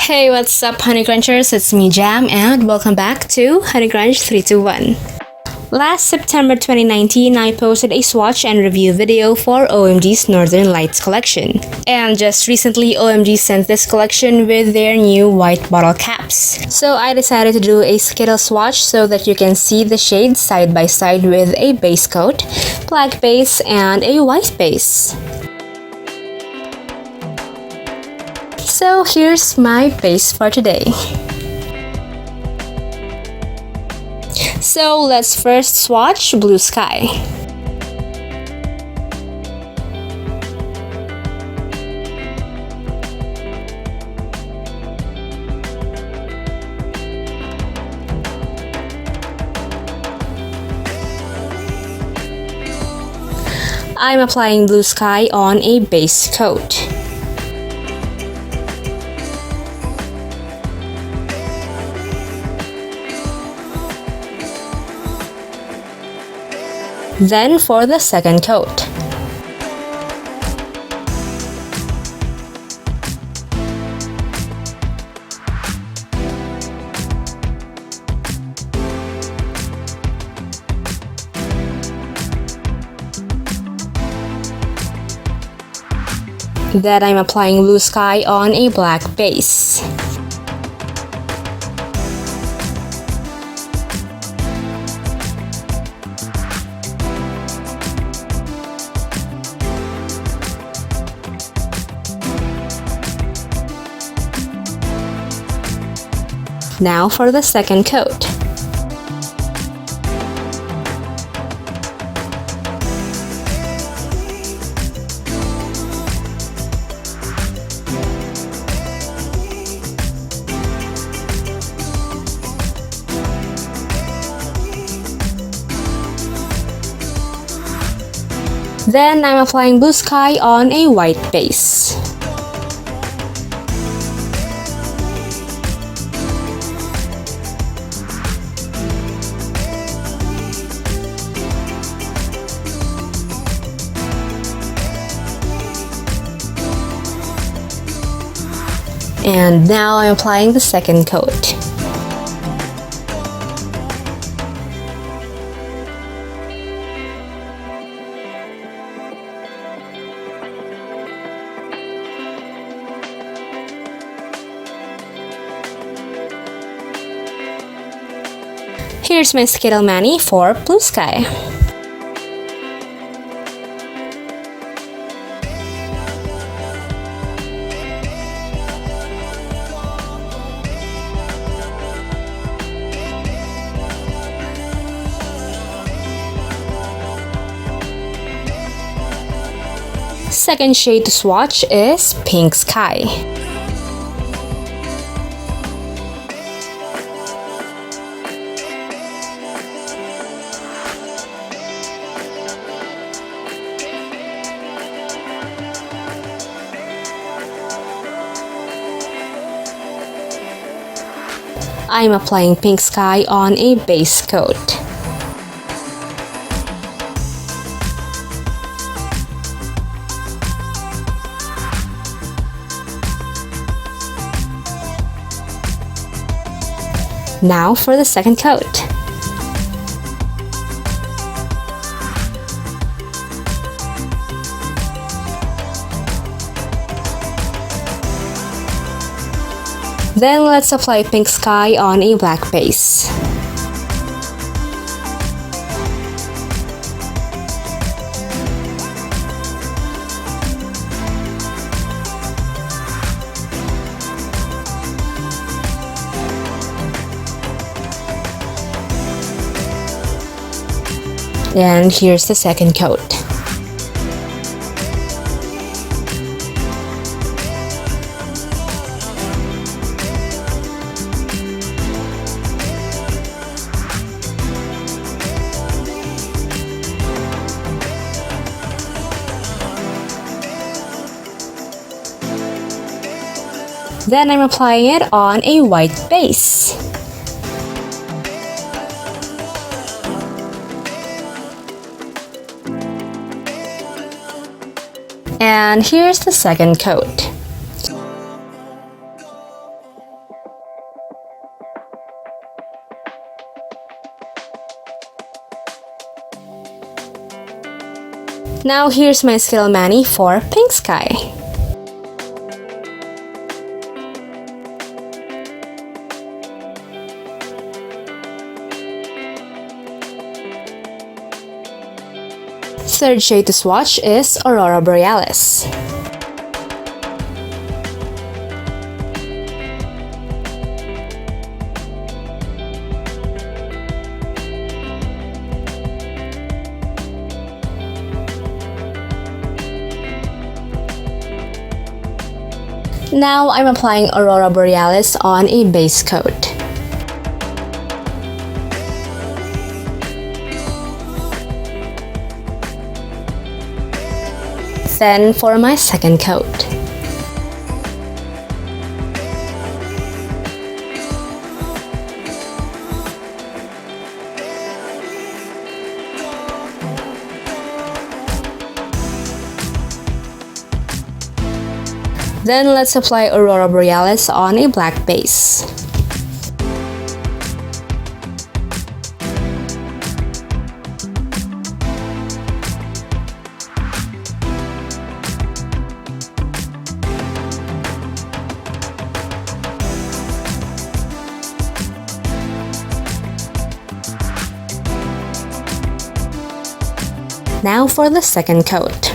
Hey, what's up, honeycrunchers? It's me, Jham, and welcome back to honeycrunch321. Last September 2019, I posted a swatch and review video for OMG's Northern Lights collection. And just recently, OMG sent this collection with their new white bottle caps. So I decided to do a Skittle swatch so that you can see the shades side by side with a base coat, black base, and a white base. So here's my base for today. So let's first swatch Blue Sky. I'm applying Blue Sky on a base coat. Then for the second coat. Then I'm applying Blue Sky on a black base. Now for the second coat. Then I'm applying Blue Sky on a white base. And now I'm applying the second coat. Here's my Skittle Mani for Blue Sky. Second shade to swatch is Pink Sky. I'm applying Pink Sky on a base coat. Now for the second coat. Then let's apply Pink Sky on a black base. And here's the second coat. Then I'm applying it on a white base. And here's the second coat. Now here's my Skittle Mani for Pink Sky. Third shade to swatch is Aurora Borealis. Now I'm applying Aurora Borealis on a base coat. Then for my second coat. Then let's apply Aurora Borealis on a black base. Now for the second coat.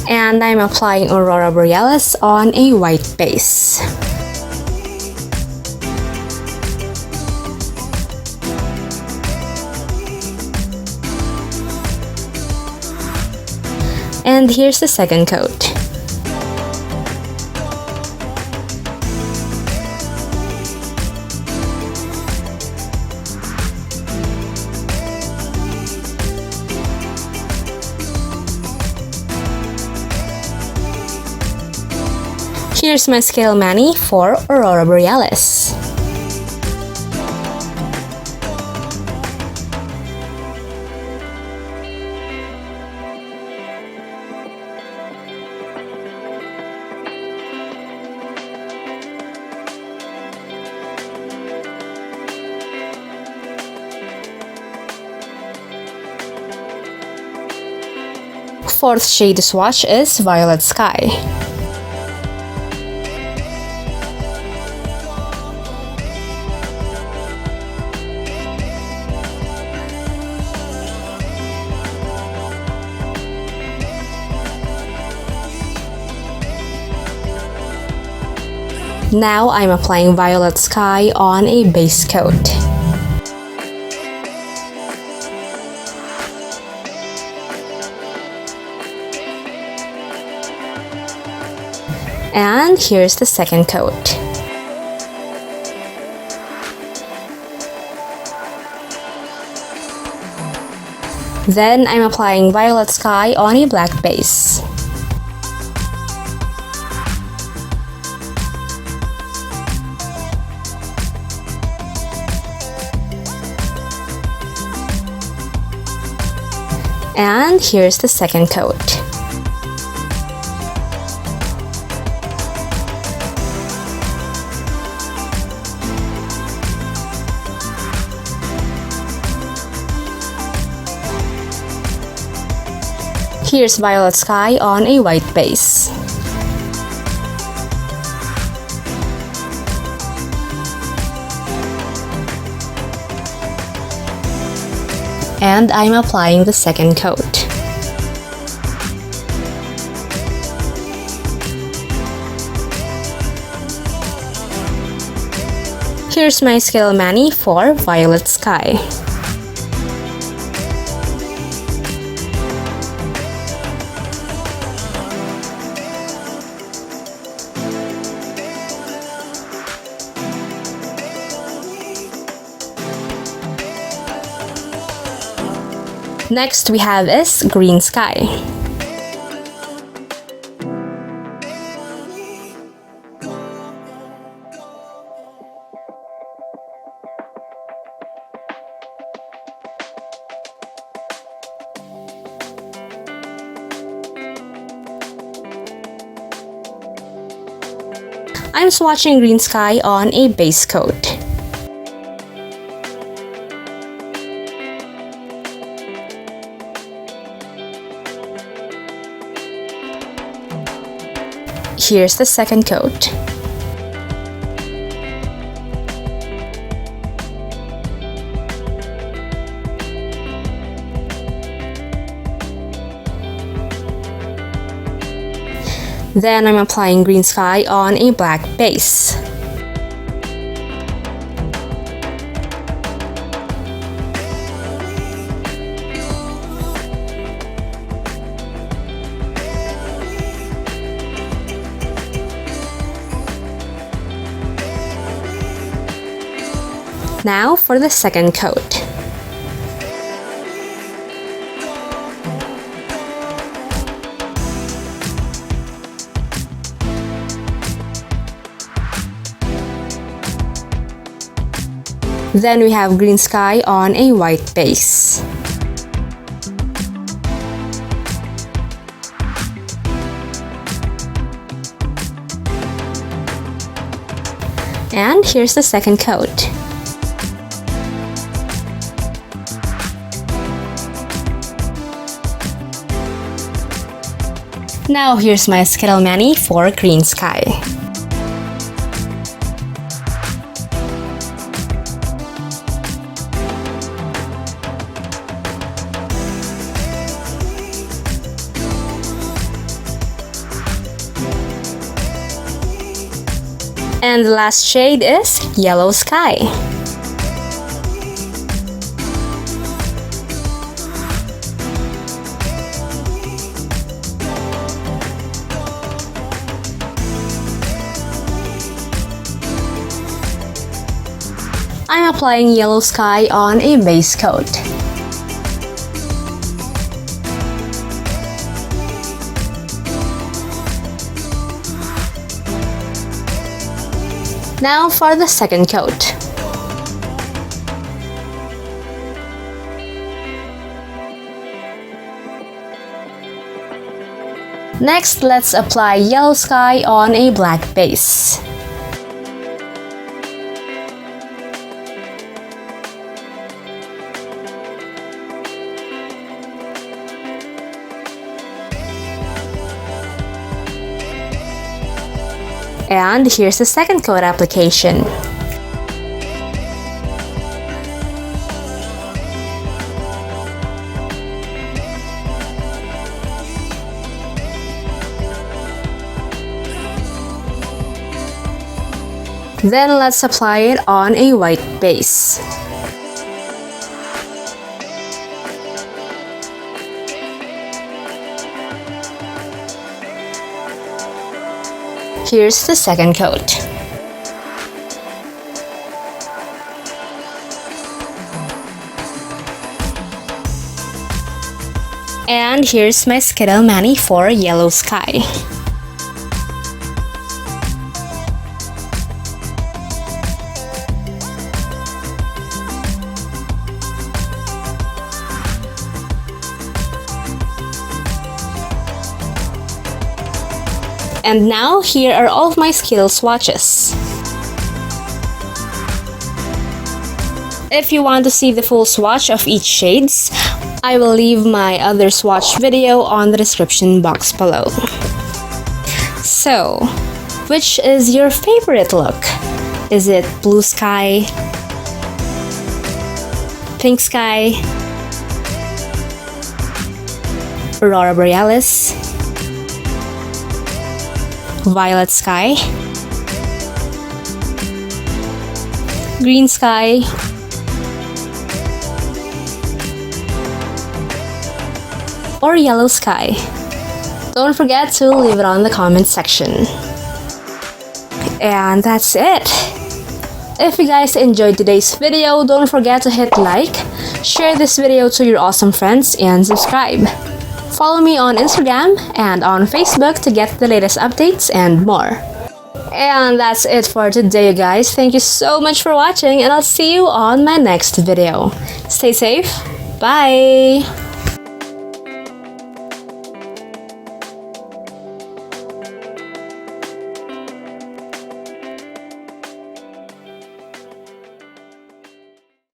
And I'm applying Aurora Borealis on a white base. And here's the second coat. Here's my Skittle Mani for Aurora Borealis. Fourth shade to swatch is Violet Sky. Now I'm applying Violet Sky on a base coat. And here's the second coat. Then I'm applying Violet Sky on a black base. And here's the second coat. Here's Violet Sky on a white base. And I'm applying the second coat. Here's my Skittle Mani for Violet Sky. Next we have is Green Sky. I'm swatching green sky on a base coat. Here's the second coat. Then I'm applying green sky on a black base. Now for the second coat. Then we have green sky on a white base. And here's the second coat. Now here's my Skittle Mani for green sky. And the last shade is Yellow Sky. I'm applying Yellow Sky on a base coat. Now for the second coat. Next, let's apply Yellow Sky on a black base. And here's the second coat application. Then let's apply it on a white base. Here's the second coat. And here's my Skittle Mani for Yellow Sky. And now, here are all of my Skittle swatches. If you want to see the full swatch of each shades, I will leave my other swatch video on the description box below. So, which is your favorite look? Is it blue sky, pink sky, Aurora Borealis, violet sky, green sky, or yellow sky? Don't forget to leave it on the comment section. And that's it. If you guys enjoyed today's video, don't forget to hit like, share this video to your awesome friends, and subscribe. Follow me on Instagram and on Facebook to get the latest updates and more. And that's it for today, you guys. Thank you so much for watching, and I'll see you on my next video. Stay safe. Bye!